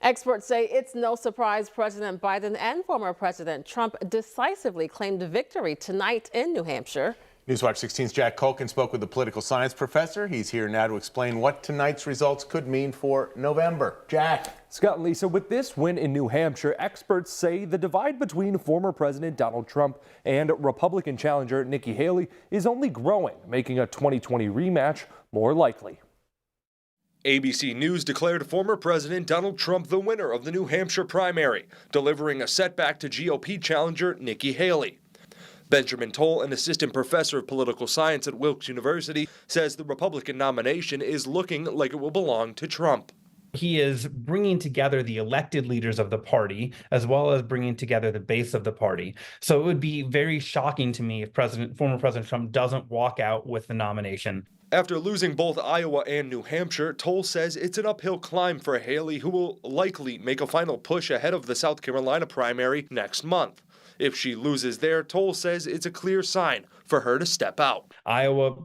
Experts say it's no surprise President Biden and former President Trump decisively claimed victory tonight in New Hampshire. Newswatch 16's Jack Culkin spoke with the political science professor. He's here now to explain what tonight's results could mean for November. Jack. Scott and Lisa, with this win in New Hampshire, experts say the divide between former President Donald Trump and Republican challenger Nikki Haley is only growing, making a 2020 rematch more likely. ABC News declared former President Donald Trump the winner of the New Hampshire primary, delivering a setback to GOP challenger Nikki Haley. Benjamin Toll, an assistant professor of political science at Wilkes University, says the Republican nomination is looking like it will belong to Trump. He is bringing together the elected leaders of the party, as well as bringing together the base of the party. So it would be very shocking to me if former President Trump doesn't walk out with the nomination. After losing both Iowa and New Hampshire, Toll says it's an uphill climb for Haley, who will likely make a final push ahead of the South Carolina primary next month. If she loses there, Toll says it's a clear sign for her to step out. Iowa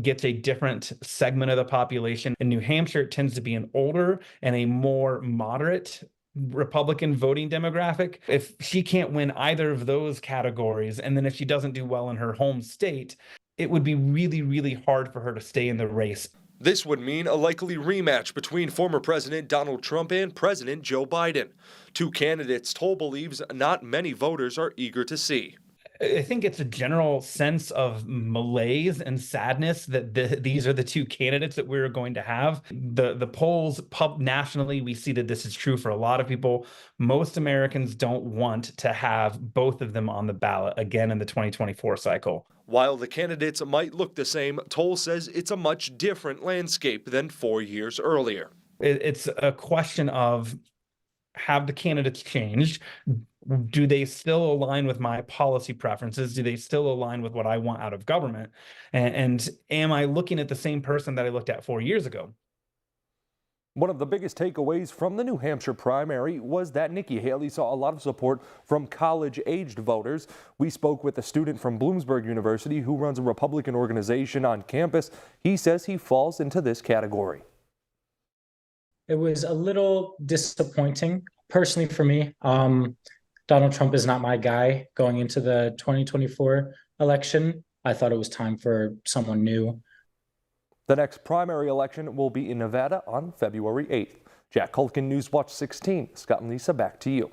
gets a different segment of the population. In New Hampshire, it tends to be an older and a more moderate Republican voting demographic. If she can't win either of those categories, and then if she doesn't do well in her home state, it would be really, really hard for her to stay in the race. This would mean a likely rematch between former President Donald Trump and President Joe Biden, two candidates Toll believes not many voters are eager to see. I think it's a general sense of malaise and sadness that these are the two candidates that we're going to have. The polls nationally, we see that this is true for a lot of people. Most Americans don't want to have both of them on the ballot again in the 2024 cycle. While the candidates might look the same, Toll says it's a much different landscape than 4 years earlier. It's a question of, have the candidates changed? Do they still align with my policy preferences? Do they still align with what I want out of government? And am I looking at the same person that I looked at 4 years ago? One of the biggest takeaways from the New Hampshire primary was that Nikki Haley saw a lot of support from college-aged voters. We spoke with a student from Bloomsburg University who runs a Republican organization on campus. He says he falls into this category. It was a little disappointing, personally, for me. Donald Trump is not my guy going into the 2024 election. I thought it was time for someone new. The next primary election will be in Nevada on February 8th. Jack Culkin, Newswatch 16. Scott and Lisa, back to you.